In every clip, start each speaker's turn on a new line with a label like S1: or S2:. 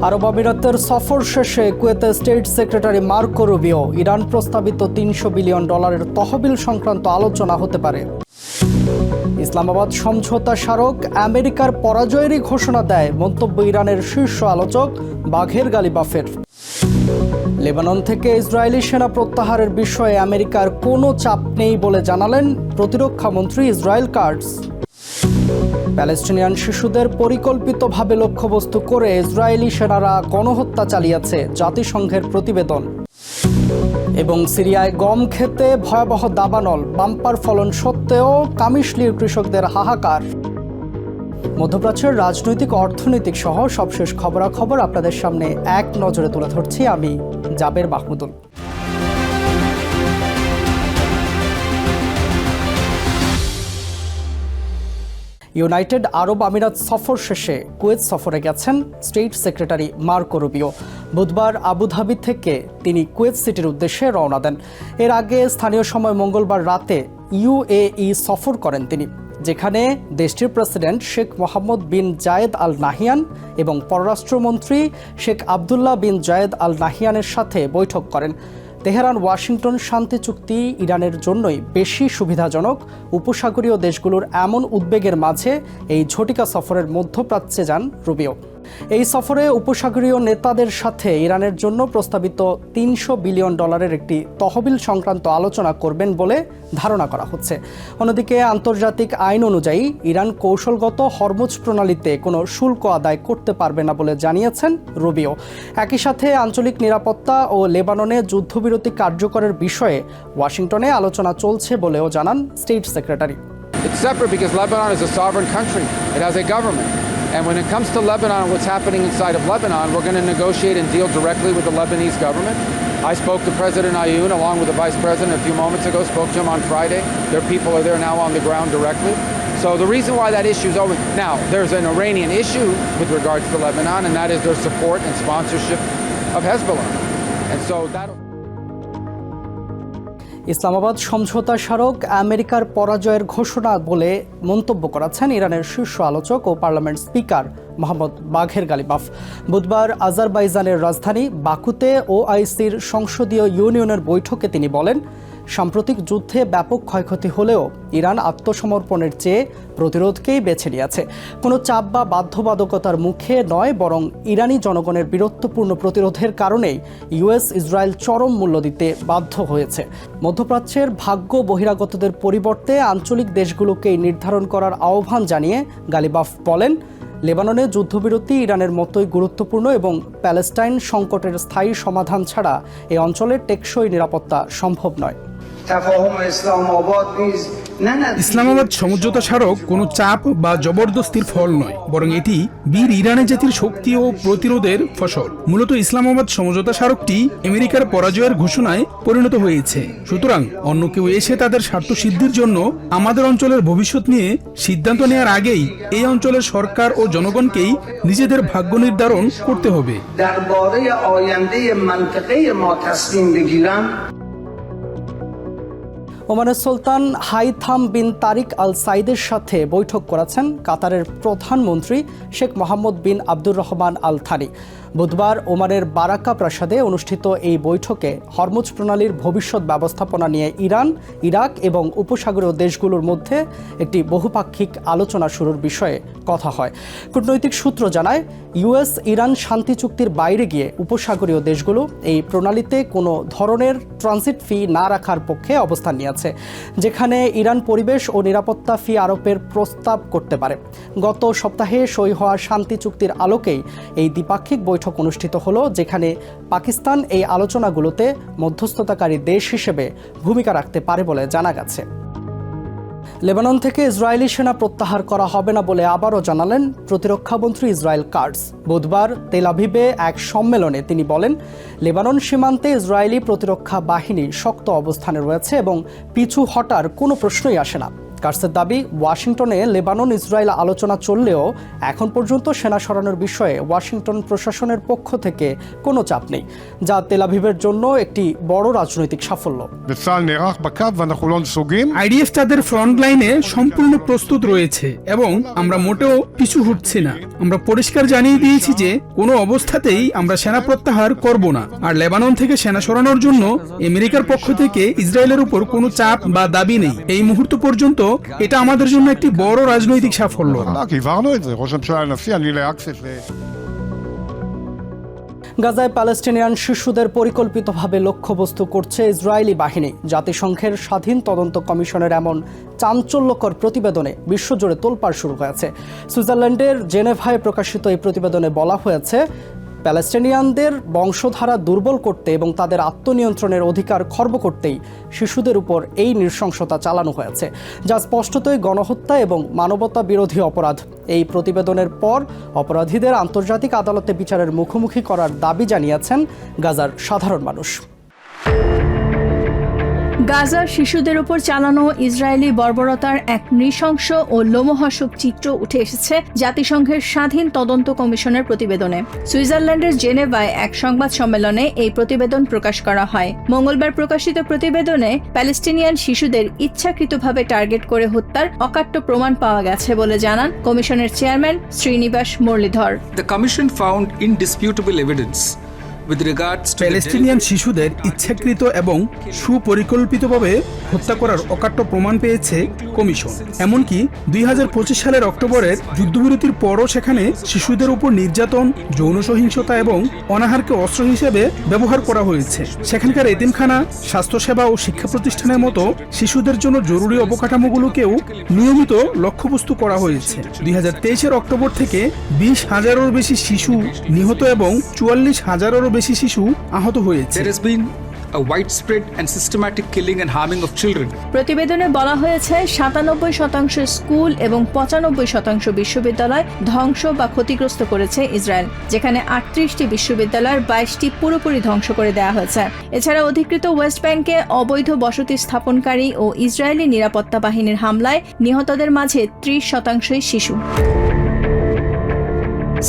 S1: আরব আমিরাতের সফর শেষে কুয়েতে state secretary Marco Rubio Iran প্রস্তাবিত $300 বিলিয়ন তহবিল সংক্রান্ত আলোচনা হতে পারে। ইসলামাবাদ সমঝোতা স্মারক আমেরিকার পরাজয়েরই ঘোষণা দেয় মন্তব্য ইরানের শীর্ষ আলোচক বাঘের গালিবাফের। লেবানন থেকে ইসরায়েলি সেনা প্রত্যাহারের বিষয়ে আমেরিকার কোনো চাপ নেই বলে জানালেন প্রতিরক্ষা মন্ত্রী ইসরায়েল কাটজ। প্যালেস্টিনিয়ান শিশুদের পরিকল্পিতভাবে লক্ষ্যবস্তু করে ইসরায়েলি সেনারা গণহত্যা চালিয়েছে, জাতিসংঘের প্রতিবেদন। এবং সিরিয়ায় গম খেতে ভয়াবহ দাবানল, বাম্পার ফলন সত্ত্বেও কামিশলির কৃষকদের হাহাকার। মধ্যপ্রাচ্যের রাজনৈতিক অর্থনৈতিক সহ সবশেষ খবরাখবর আপনাদের সামনে এক নজরে তুলে ধরছি আমি জাবের মাহমুদুল। ইউনাইটেড আরব আমিরাত সফর শেষে কুয়েত সফরে গেছেন স্টেট সেক্রেটারি মার্কো রুবিও। বুধবার আবুধাবি থেকে তিনি কুয়েত সিটির উদ্দেশ্যে রওনা দেন। এর আগে স্থানীয় সময় মঙ্গলবার রাতে ইউএই সফর করেন তিনি, যেখানে দেশটির প্রেসিডেন্ট শেখ মোহাম্মদ বিন জায়েদ আল নাহিয়ান এবং পররাষ্ট্রমন্ত্রী শেখ আবদুল্লাহ বিন জায়েদ আল নাহিয়ানের সাথে বৈঠক করেন। তেহরান ওয়াশিংটন শান্তি চুক্তি ইরানের জন্যই বেশি সুবিধাজনক। উপসাগরীয় দেশগুলোর এমন উদ্বেগের মাঝে এই ঝটিকা সফরের মধ্যপ্রাচ্যে যান রুবিও। এই সফরে উপসাগরীয় নেতাদের সাথে ইরানের জন্য প্রস্তাবিত $300 বিলিয়ন একটি তহবিল সংক্রান্ত আলোচনা করবেন বলে ধারণা করা হচ্ছে। অন্যদিকে আন্তর্জাতিক আইন অনুযায়ী ইরান কৌশলগত হরমুজ প্রণালীতে কোনো শুল্ক আদায় করতে পারবে না বলে জানিয়েছেন রুবিও। একই সাথে আঞ্চলিক নিরাপত্তা ও লেবাননে যুদ্ধবিরতি কার্যকরের বিষয়ে ওয়াশিংটনে আলোচনা চলছে বলেও জানান state secretary.
S2: It's separate because Lebanon is a sovereign country. It has a government. And when it comes to Lebanon, what's happening inside of Lebanon, we're going to negotiate and deal directly with the Lebanese government. I spoke to President Ayoun along with the Vice President a few moments ago, spoke to him on Friday. Their people are there now on the ground directly. So the reason why that issue is over, now there's an Iranian issue with regards to Lebanon, and that is their support and sponsorship of Hezbollah. And so that'll...
S1: Islamabad সমঝোতা স্মারক আমেরিকার পরাজয়ের ঘোষণা বলে মন্তব্য করেছেন ইরানের শীর্ষ আলোচক ও পার্লামেন্ট স্পিকার মোহাম্মদ বাঘের গালিবাফ। বুধবার আজারবাইজানের রাজধানী বাকুতে ওআইসির সংসদীয় ইউনিয়নের বৈঠকে তিনি বলেন, সাম্প্রতিক যুদ্ধে ব্যাপক ক্ষয়ক্ষতি হলেও ইরান আত্মসমর্পণের চেয়ে প্রতিরোধকেই বেছে নিয়েছে। কোনো চাপ বা বাধ্যবাধকতার মুখে নয়, বরং ইরানি জনগণের বীরত্বপূর্ণ প্রতিরোধের কারণেই ইউএস ইসরায়েল চরম মূল্য দিতে বাধ্য হয়েছে। মধ্যপ্রাচ্যের ভাগ্য বহিরাগতদের পরিবর্তে আঞ্চলিক দেশগুলোকেই নির্ধারণ করার আহ্বান জানিয়ে গালিবাফ বলেন, লেবাননে যুদ্ধবিরতি ইরানের মতোই গুরুত্বপূর্ণ এবং প্যালেস্টাইন সংকটের স্থায়ী সমাধান ছাড়া এই অঞ্চলের টেকসই নিরাপত্তা সম্ভব নয়।
S3: ইসলামাবাদ সমঝোতা স্মারক কোনো চাপ বা জবরদস্তির ফল নয়, বরং এটি বীর ইরানি জাতির শক্তি ও প্রতিরোধের ফসল। মূলত ইসলামাবাদ সমঝোতা স্মারকটি আমেরিকার পরাজয়ের ঘোষণায় পরিণত হয়েছে। সুতরাং অন্য কেউ এসে তাদের স্বার্থ সিদ্ধির জন্য আমাদের অঞ্চলের ভবিষ্যৎ নিয়ে সিদ্ধান্ত নেওয়ার আগেই এই অঞ্চলের সরকার ও জনগণকেই নিজেদের ভাগ্য নির্ধারণ করতে হবে।
S1: ওমানের সুলতান হাইথাম বিন তারিক আল সাইদের সাথে বৈঠক করেছেন কাতারের প্রধানমন্ত্রী শেখ মোহাম্মদ বিন আব্দুর রহমান আল থানি। বুধবার ওমানের বারাকা প্রাসাদে অনুষ্ঠিত এই বৈঠকে হরমুজ প্রণালীর ভবিষ্যৎ ব্যবস্থাপনা নিয়ে ইরান, ইরাক এবং উপসাগরীয় দেশগুলোর মধ্যে একটি বহুপাক্ষিক আলোচনা শুরুর বিষয়ে কথা হয়। কূটনৈতিক সূত্র জানায়, ইউএস ইরান শান্তি চুক্তির বাইরে গিয়ে উপসাগরীয় দেশগুলো এই প্রণালীতে কোনো ধরনের ট্রানজিট ফি না রাখার পক্ষে অবস্থান নিয়েছে, যেখানে ইরান পরিবেশ ও নিরাপত্তা ফি আরোপের প্রস্তাব করতে পারে। গত সপ্তাহে সই হওয়া শান্তি চুক্তির আলোকেই এই দ্বিপাক্ষিক বৈঠক অনুষ্ঠিত হলো, যেখানে পাকিস্তান এই আলোচনাগুলোতে মধ্যস্থতাকারী দেশ হিসেবে ভূমিকা রাখতে পারে বলে জানা গেছে। লেবানন থেকে ইসরায়েলি সেনা প্রত্যাহার করা হবে না বলে আবারও জানালেন প্রতিরক্ষামন্ত্রী ইসরায়েল কাটজ। বুধবার তেল আভিভে এক সম্মেলনে তিনি বলেন, লেবানন সীমান্তে ইসরায়েলি প্রতিরক্ষা বাহিনী শক্ত অবস্থানে রয়েছে এবং পিছু হটার কোনো প্রশ্নই আসে না। কার্সের দাবি, ওয়াশিংটনে লেবানন ইসরায়েল আলোচনা চললেও এখন পর্যন্ত সেনা সরানোর বিষয়ে ওয়াশিংটন প্রশাসনের পক্ষ থেকে কোনো চাপ নেই, যা তেল আভিভের জন্য একটি বড় রাজনৈতিক সাফল্য।
S3: আইডিএফ তাদের ফ্রন্ট লাইনে সম্পূর্ণ প্রস্তুত রয়েছে এবং আমরা মোটেও পিছু হটছি না। আমরা পরিষ্কার জানিয়ে দিয়েছি যে কোনো অবস্থাতেই আমরা সেনা প্রত্যাহার করব না, আর লেবানন থেকে সেনা সরানোর জন্য আমেরিকার পক্ষ থেকে ইসরায়েলের উপর কোনো চাপ বা দাবি নেই। এই মুহূর্ত পর্যন্ত এটা আমাদের জন্য একটি বড় রাজনৈতিক সাফল্য।
S1: গাজায় প্যালেস্টিনিয়ান শিশুদের পরিকল্পিতভাবে লক্ষ্যবস্তু করছে ইসরায়েলি বাহিনী। জাতিসংঘের স্বাধীন তদন্ত কমিশনের এমন চাঞ্চল্যকর প্রতিবেদনে বিশ্বজুড়ে তোলপাড় শুরু হয়েছে। সুইজারল্যান্ডের জেনেভায় প্রকাশিত এই প্রতিবেদনে বলা হয়েছে, প্যালেস্টিনিয়ানদের বংশধারা দুর্বল করতে এবং তাদের আত্মনিয়ন্ত্রণের অধিকার খর্ব করতেই শিশুদের উপর এই নৃশংসতা চালানো হয়েছে, যা স্পষ্টতই গণহত্যা এবং মানবতা বিরোধী অপরাধ। এই প্রতিবেদনের পর অপরাধীদের আন্তর্জাতিক আদালতে বিচারের মুখোমুখি করার দাবি জানিয়েছেন গাজার সাধারণ মানুষ।
S4: গাজার শিশুদের উপর চালানো ইসরায়েলি বর্বরতার এক নৃশংস ও লোমহর্ষক চিত্র উঠে এসেছে জাতিসংঘের স্বাধীন তদন্ত কমিশনের প্রতিবেদনে। সুইজারল্যান্ডের জেনেভায় এক সংবাদ সম্মেলনে এই প্রতিবেদন প্রকাশ করা হয়। মঙ্গলবার প্রকাশিত প্রতিবেদনে প্যালেস্টিনিয়ান শিশুদের ইচ্ছাকৃতভাবে টার্গেট করে হত্যার অকাট্য প্রমাণ পাওয়া গেছে বলে জানান কমিশনের chairman Srinivas Muralidhar.
S5: The commission found indisputable evidence
S3: Palestinian শিশুদের ইচ্ছাকৃত এবং সুপরিকল্পিতভাবে হত্যা করার অকাট্য প্রমাণ পেয়েছে কমিশন। এমনকি 2025 সালের অক্টোবরের যুদ্ধবিরতির পরও সেখানে শিশুদের উপর নির্যাতন, যৌন সহিংসতা এবং অনাহারকে অস্ত্র হিসেবে ব্যবহার করা হয়েছে। সেখানকার এতিমখানা, স্বাস্থ্যসেবা ও শিক্ষা প্রতিষ্ঠানের মতো শিশুদের জন্য জরুরি অবকাঠামোগুলোকেও নিয়মিত লক্ষ্যবস্তু করা হয়েছে। 2023 অক্টোবর থেকে 20,000-এরও বেশি শিশু নিহত এবং 44,000-এরও বেশি শিশু আহত হয়েছে।
S5: There has been a widespread and systematic killing and harming of children.
S4: প্রতিবেদনে বলা হয়েছে 97% স্কুল এবং 95% বিশ্ববিদ্যালয় ধ্বংস বা ক্ষতিগ্রস্ত করেছে ইসরায়েল, যেখানে 38টি বিশ্ববিদ্যালয়ের 22টি পুরোপুরি ধ্বংস করে দেওয়া হয়েছে। এছাড়া অধিকৃত ওয়েস্ট ব্যাংকে অবৈধ বসতি স্থাপনকারী ও ইসরায়েলি নিরাপত্তা বাহিনীর হামলায় নিহতদের মাঝে 30% শিশু।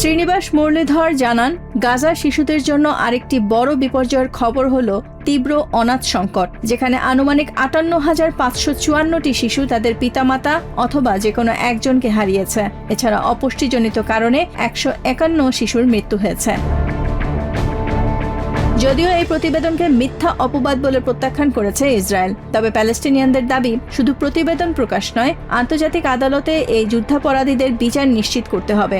S4: শ্রীনিবাস মুরলীধর জানান, গাজার শিশুদের জন্য আরেকটি বড় বিপর্যয়ের খবর হলো তীব্র অনাথ সংকট, যেখানে আনুমানিক 58,554টি শিশু তাদের পিতামাতা অথবা যে কোনো একজনকে হারিয়েছে। এছাড়া অপুষ্টিজনিত কারণে 151 শিশুর মৃত্যু হয়েছে। যদিও এই প্রতিবেদনকে মিথ্যা অপবাদ বলে প্রত্যাখ্যান করেছে ইসরায়েল, তবে প্যালেস্টিনিয়ানদের দাবি শুধু প্রতিবেদন প্রকাশ নয়, আন্তর্জাতিক আদালতে এই যুদ্ধাপরাধীদের বিচার নিশ্চিত করতে হবে।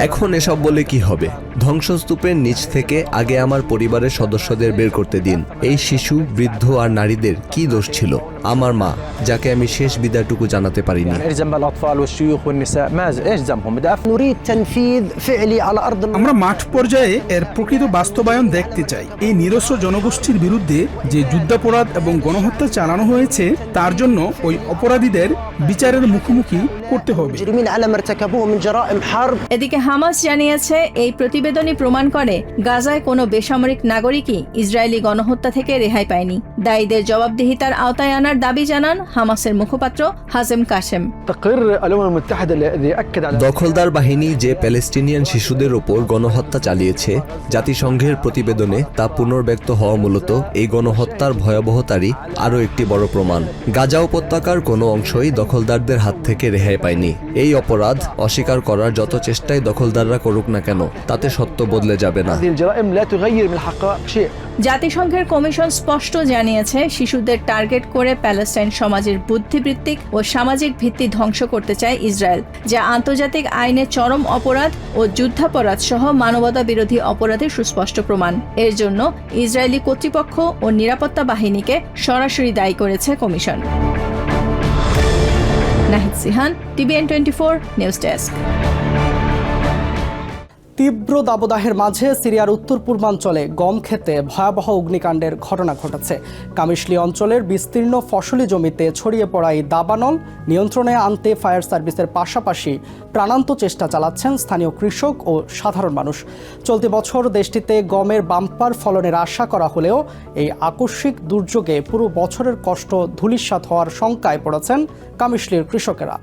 S6: এখন এসব বলে কি হবে? ধ্বংসস্তূপের নিচ থেকে আগে আমার পরিবারের সদস্যদের বের করতে দিন। এই শিশু, বৃদ্ধ আর নারীদের কি দোষ ছিল? আমার মা, যাকে আমি শেষ বিদায়টুকু জানাতে পারিনি।
S3: আমরা মাঠ পর্যায়ে এর প্রকৃত বাস্তবায়ন দেখতে চাই। এই নিরস্ত্র জনগোষ্ঠীর বিরুদ্ধে যে যুদ্ধাপরাধ এবং গণহত্যা চালানো হয়েছে, তার জন্য ওই অপরাধীদের বিচারের মুখোমুখি করতে হবে।
S4: এদিকে হামাস জানিয়েছে, এই প্রতিবেদনই প্রমাণ করে গাজায় কোনো বেসামরিক নাগরিকই ইসরায়েলি গণহত্যা থেকে রেহাই পায়নি। দায়ীদের জবাবদিহিতার আওতায় আনার দাবি জানান হামাসের মুখপাত্র হাজেম কাশেম।
S6: দখলদার বাহিনী যে প্যালেস্টিনিয়ান শিশুদের ওপর গণহত্যা চালিয়েছে, জাতিসংঘের প্রতিবেদনে তা পুনর্ব্যক্ত হওয়া মূলত এই গণহত্যার ভয়াবহতারই আরও একটি বড় প্রমাণ। গাজা উপত্যকার কোনো অংশই দখলদারদের হাত থেকে রেহাই পায়নি। এই অপরাধ অস্বীকার করার যত চেষ্টাই দখলদাররা করুক না কেন, তাতে সত্য বদলে যাবে না।
S4: জাতিসংঘের কমিশন স্পষ্ট জানিয়েছে, শিশুদের টার্গেট করে প্যালেস্টাইন সমাজের বুদ্ধিবৃত্তিক ও সামাজিক ভিত্তি ধ্বংস করতে চায় ইসরায়েল, যা আন্তর্জাতিক আইনে চরম অপরাধ ও যুদ্ধাপরাধ সহ মানবতা বিরোধী অপরাধের সুস্পষ্ট প্রমাণ। এর জন্য ইসরায়েলি কর্তৃপক্ষ ও নিরাপত্তা বাহিনীকে সরাসরি দায়ী করেছে কমিশন। Nahid Sihan, TVN24 news desk.
S1: তীব্র দাবদাহের মাঝে সিরিয়ার উত্তর পূর্বাঞ্চলে গম ক্ষেতে ভয়াবহ অগ্নিকাণ্ডের ঘটনা ঘটেছে। কামিশলি অঞ্চলের বিস্তীর্ণ ফসলি জমিতে ছড়িয়ে পড়া এই দাবানল নিয়ন্ত্রণে আনতে ফায়ার সার্ভিসের পাশাপাশি প্রাণান্ত চেষ্টা চালাচ্ছেন স্থানীয় কৃষক ও সাধারণ মানুষ। চলতি বছর দেশটিতে গমের বাম্পার ফলনের আশা করা হলেও এই আকস্মিক দুর্যোগে পুরো বছরের কষ্ট ধূলিসাৎ হওয়ার শঙ্কায় পড়েছেন কামিশলির কৃষকেরা।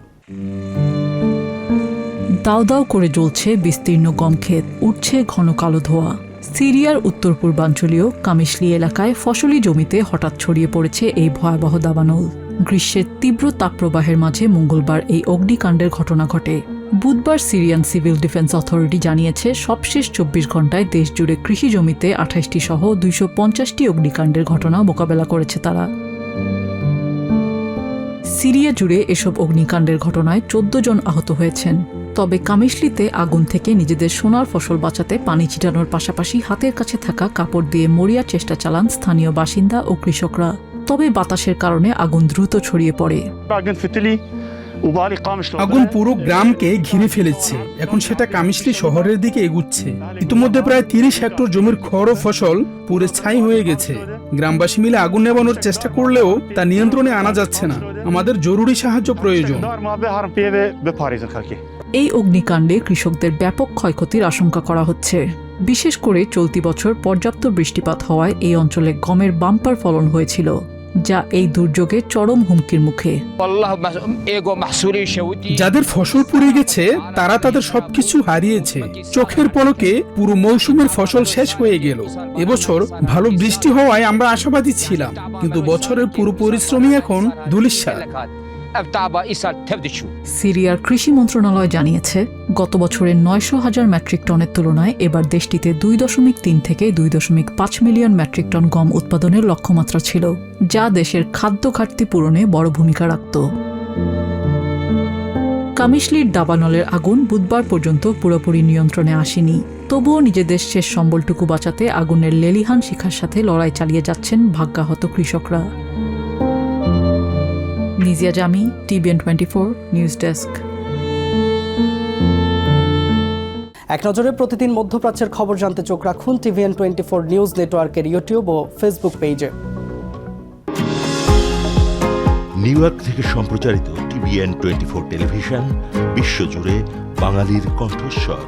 S7: দাও দাও করে জ্বলছে বিস্তীর্ণ গম ক্ষেত, উঠছে ঘন কালো ধোঁয়া। সিরিয়ার উত্তর পূর্বাঞ্চলীয় কামিশলি এলাকায় ফসলি জমিতে হঠাৎ ছড়িয়ে পড়েছে এই ভয়াবহ দাবানল। গ্রীষ্মের তীব্র তাপপ্রবাহের মাঝে মঙ্গলবার এই অগ্নিকাণ্ডের ঘটনা ঘটে। বুধবার সিরিয়ান সিভিল ডিফেন্স অথরিটি জানিয়েছে সবশেষ 24 ঘন্টায় দেশ জুড়ে কৃষি জমিতে 28টি সহ 250টি অগ্নিকাণ্ডের ঘটনা মোকাবেলা করেছে তারা। সিরিয়া জুড়ে এসব অগ্নিকাণ্ডের ঘটনায় 14 জন আহত হয়েছেন। তবে কামিশলিতে আগুন থেকে নিজেদের সোনার ফসল বাঁচাতে পানি ছিটানোর পাশাপাশি হাতের কাছে থাকা কাপড় দিয়ে মরিয়ার চেষ্টা চালান স্থানীয় বাসিন্দা ও কৃষকরা। তবে বাতাসের কারণে আগুন দ্রুত ছড়িয়ে পড়ে।
S3: আগুন পুরো গ্রামকে ঘিরে ফেলেছে, এখন সেটা কামিশলি শহরের দিকে এগুচ্ছে। ইতিমধ্যে প্রায় 30 হেক্টর জমির খড় ও ফসল পুড়ে ছাই হয়ে গেছে। গ্রামবাসী মিলে আগুন নেভানোর চেষ্টা করলেও তা নিয়ন্ত্রণে আনা যাচ্ছে না। আমাদের জরুরি সাহায্য প্রয়োজন।
S7: এই অগ্নিকাণ্ডে কৃষকদের ব্যাপক ক্ষয়ক্ষতির আশঙ্কা করা হচ্ছে। বিশেষ করে চলতি বছর পর্যাপ্ত বৃষ্টিপাত হওয়ায় এই অঞ্চলে গমের বাম্পার ফলন হয়েছিল, যা এই দুর্যোগে চরম হুমকির মুখে।
S3: যাদের ফসল পুড়ে গেছে তারা তাদের সবকিছু হারিয়েছে। চোখের পলকে পুরো মৌসুমের ফসল শেষ হয়ে গেল। এবছর ভালো বৃষ্টি হওয়ায় আমরা আশাবাদী ছিলাম, কিন্তু বছরের পুরো পরিশ্রমই এখন ধূলিসাৎ।
S7: সিরিয়ার কৃষি মন্ত্রণালয় জানিয়েছে গত বছরের 900,000 মেট্রিক টনের তুলনায় এবার দেশটিতে 2.3 থেকে 2.5 মিলিয়ন মেট্রিক টন গম উৎপাদনের লক্ষ্যমাত্রা ছিল, যা দেশের খাদ্য ঘাটতি পূরণে বড় ভূমিকা রাখত। কামিশলির দাবানলের আগুন বুধবার পর্যন্ত পুরোপুরি নিয়ন্ত্রণে আসেনি। তবুও নিজেদের শেষ সম্বলটুকু বাঁচাতে আগুনের লেলিহান শিখার সাথে লড়াই চালিয়ে যাচ্ছেন ভাগ্যাহত কৃষকরা। নিজিয়া জামি, TVN 24 নিউজ ডেস্ক।
S1: এক নজরে প্রতিদিন মধ্যপ্রাচ্যের খবর জানতে চোখ রাখুন TVN 24 নিউজ নেটওয়ার্কের ইউটিউব ও ফেসবুক পেজে।
S8: নিউ ইয়র্ক থেকে সম্প্রচারিত TVN 24 টেলিভিশন বিশ্বজুড়ে বাঙালির কণ্ঠস্বর।